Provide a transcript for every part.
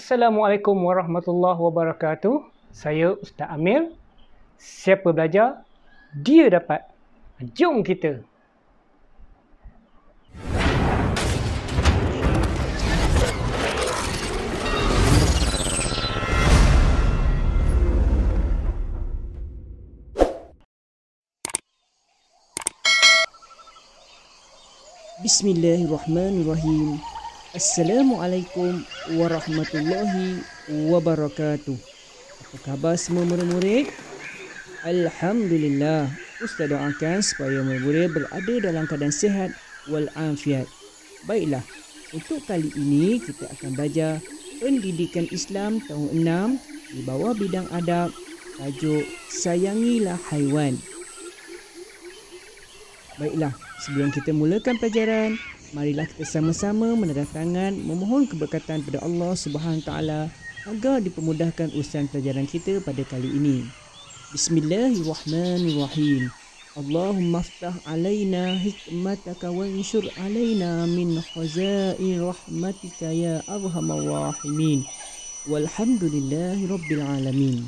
Assalamualaikum warahmatullahi wabarakatuh. Saya Ustaz Amir. Siapa belajar, dia dapat. Jom kita. Bismillahirrahmanirrahim. Assalamualaikum warahmatullahi wabarakatuh. Apa khabar semua murid-murid? Alhamdulillah. Ustaz doakan supaya murid-murid berada dalam keadaan sihat walafiat. Baiklah, untuk kali ini kita akan belajar Pendidikan Islam tahun 6 di bawah bidang adab, tajuk Sayangilah Haiwan. Baiklah, sebelum kita mulakan pelajaran, marilah kita sama-sama menandatangan memohon keberkatan kepada Allah Subhanahu Taala agar dipermudahkan urusan pelajaran kita pada kali ini. Bismillahirrahmanirrahim. Allahumma aftah alaina hikmataka wa anshur alaina min khazain rahmatika ya arhamar rahimin. Walhamdulillahi rabbil alamin.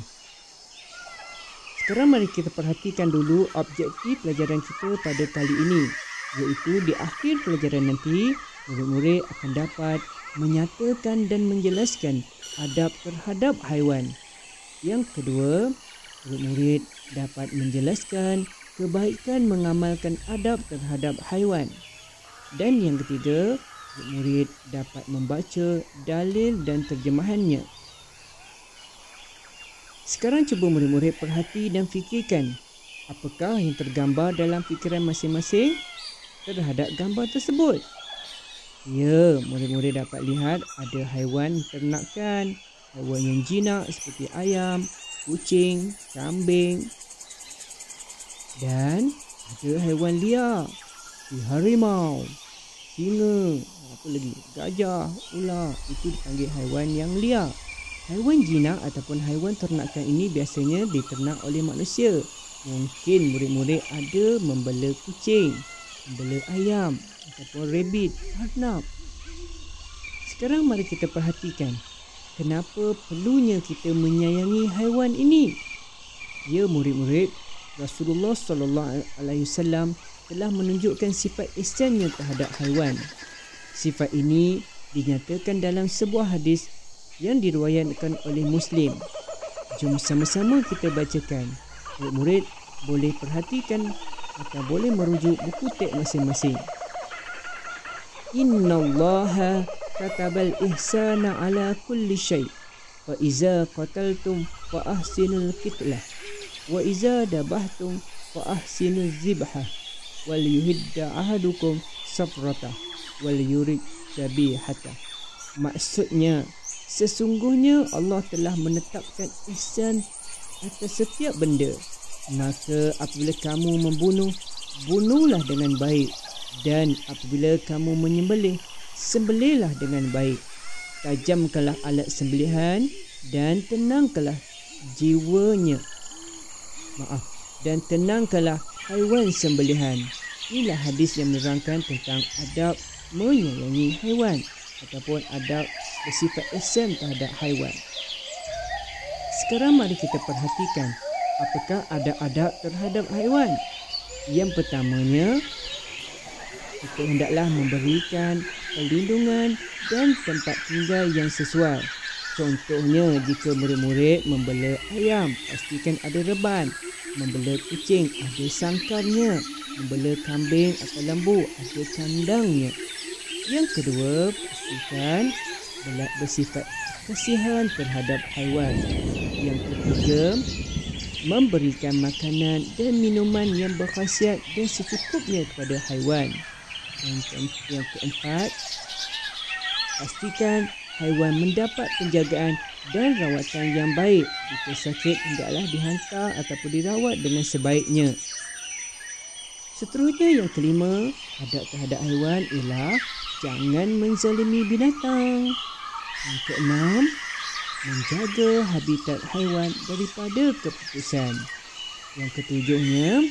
Sekarang mari kita perhatikan dulu objektif pelajaran kita pada kali ini, iaitu di akhir pelajaran nanti murid-murid akan dapat menyatakan dan menjelaskan adab terhadap haiwan. Yang kedua, murid-murid dapat menjelaskan kebaikan mengamalkan adab terhadap haiwan. Dan yang ketiga, murid-murid dapat membaca dalil dan terjemahannya. Sekarang cuba murid-murid perhati dan fikirkan apakah yang tergambar dalam fikiran masing-masing terhadap gambar tersebut. Ya, murid-murid dapat lihat ada haiwan ternakan, haiwan yang jinak seperti ayam, kucing, kambing, dan ada haiwan liar seperti harimau, singa, apa lagi, gajah, ular. Itu dipanggil haiwan yang liar. Haiwan jinak ataupun haiwan ternakan ini biasanya diternak oleh manusia. Mungkin murid-murid ada membela kucing, membela ayam ataupun rabbit, arnab. Sekarang mari kita perhatikan kenapa perlunya kita menyayangi haiwan ini. Ya murid-murid, Rasulullah SAW telah menunjukkan sifat ihsannya terhadap haiwan. Sifat ini dinyatakan dalam sebuah hadis yang diriwayatkan oleh Muslim. Jom sama-sama kita bacakan. Murid-murid boleh perhatikan atau boleh merujuk buku teks masing-masing. Innallaha katabal ihsana ala kulli syai. Fa iza qataltum fa ahsinul qitlah. Wa iza dabahtum fa ahsinul zibhah. Wal yuhidda ahadukum safratah. Wal yurid zabihata. Maksudnya, sesungguhnya Allah telah menetapkan ihsan atas setiap benda. Maka apabila kamu membunuh, bunuhlah dengan baik. Dan apabila kamu menyembelih, sembelihlah dengan baik. Tajamkanlah alat sembelihan dan tenangkanlah jiwanya. Dan tenangkanlah haiwan sembelihan. Inilah hadis yang menerangkan tentang adab menyayangi haiwan ataupun adab bersifat ihsan terhadap haiwan. Sekarang mari kita perhatikan apakah ada adab terhadap haiwan. Yang pertamanya, kita hendaklah memberikan perlindungan dan tempat tinggal yang sesuai. Contohnya, jika murid-murid membela ayam, pastikan ada reban. Membela kucing, ada sangkarnya. Membela kambing atau lembu, ada kandangnya. Yang kedua, pastikan bersifat kasihan terhadap haiwan. Yang ketiga, memberikan makanan dan minuman yang berkhasiat dan secukupnya kepada haiwan. Yang keempat, pastikan haiwan mendapat penjagaan dan rawatan yang baik. Jika sakit, hendaklah dihantar ataupun dirawat dengan sebaiknya. Seterusnya, yang kelima, adab terhadap haiwan ialah jangan menzalimi binatang. Yang keenam, menjaga habitat haiwan daripada keputusan. Yang ketujuhnya,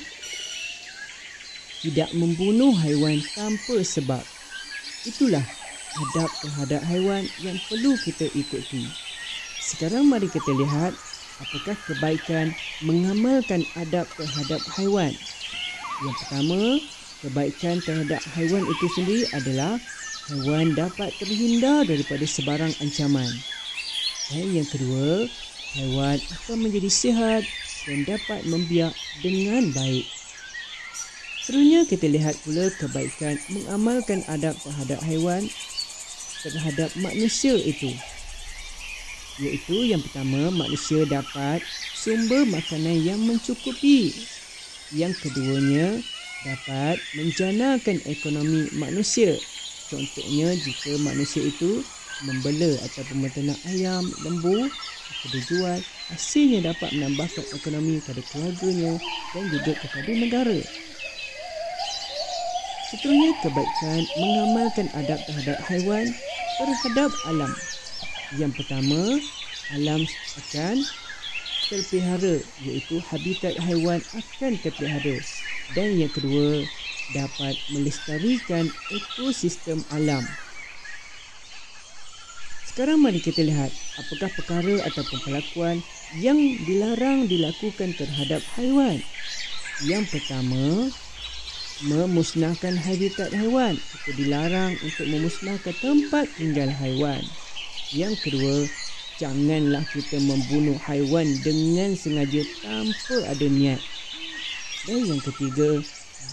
tidak membunuh haiwan tanpa sebab. Itulah adab terhadap haiwan yang perlu kita ikuti. Sekarang mari kita lihat apakah kebaikan mengamalkan adab terhadap haiwan. Yang pertama, kebaikan terhadap haiwan itu sendiri adalah haiwan dapat terhindar daripada sebarang ancaman. Dan yang kedua, haiwan akan menjadi sihat dan dapat membiak dengan baik. Seterusnya kita lihat pula kebaikan mengamalkan adab terhadap haiwan terhadap manusia itu. Iaitu yang pertama, manusia dapat sumber makanan yang mencukupi. Yang keduanya, dapat menjanakan ekonomi manusia. Contohnya, jika manusia itu membela ataupun menternak ayam, lembu, jika dijual, hasilnya dapat menambahkan ekonomi kepada keluarganya dan juga kepada negara. Seterusnya, kebaikan mengamalkan adab terhadap haiwan terhadap alam. Yang pertama, alam akan terpelihara, iaitu habitat haiwan akan terpelihara. Dan yang kedua, dapat melestarikan ekosistem alam. Sekarang mari kita lihat apakah perkara ataupun perlakuan yang dilarang dilakukan terhadap haiwan. Yang pertama, memusnahkan habitat haiwan. Itu dilarang untuk memusnahkan tempat tinggal haiwan. Yang kedua, janganlah kita membunuh haiwan dengan sengaja tanpa ada niat. Dan yang ketiga,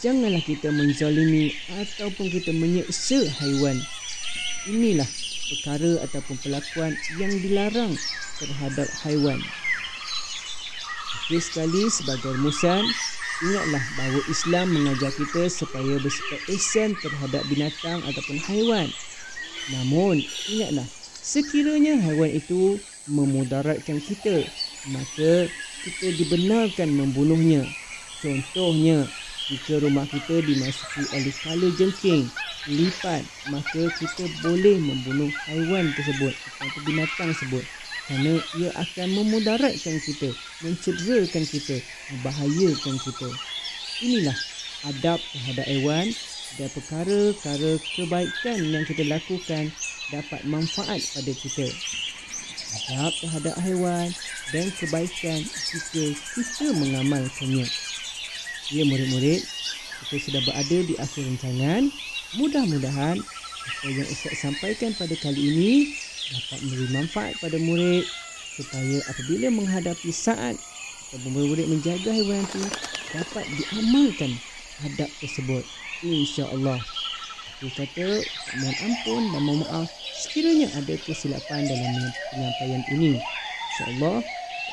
janganlah kita menzalimi ataupun kita menyeksa haiwan. Inilah perkara ataupun perlakuan yang dilarang terhadap haiwan. Okey, sekali sebagai rumusan, ingatlah bahawa Islam mengajar kita supaya bersifat ihsan terhadap binatang ataupun haiwan. Namun, ingatlah, sekiranya haiwan itu memudaratkan kita, maka kita dibenarkan membunuhnya. Contohnya, jika rumah kita dimasuki oleh kalajengking, lipat, maka kita boleh membunuh haiwan tersebut atau binatang tersebut, kerana ia akan memudaratkan kita, mencederakan kita, membahayakan kita. Inilah adab terhadap haiwan dan perkara-perkara kebaikan yang kita lakukan dapat manfaat pada kita. Adab terhadap haiwan dan kebaikan jika kita mengamalkannya. Ya murid-murid, kita sudah berada di akhir rancangan. Mudah-mudahan apa yang Ustaz sampaikan pada kali ini dapat memberi manfaat pada murid supaya apabila menghadapi saat ataupun murid-murid menjaga haiwan itu dapat diamalkan adab tersebut, insya-Allah. Kita kata mohon ampun dan mohon maaf sekiranya ada kesilapan dalam penyampaian ini. Insya-Allah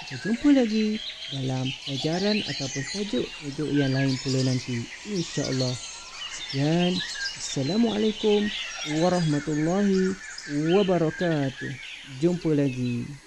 kita jumpa lagi dalam pelajaran ataupun tajuk-tajuk yang lain pula nanti, insya-Allah. Sekian, Assalamualaikum warahmatullahi wabarakatuh. Jumpa lagi.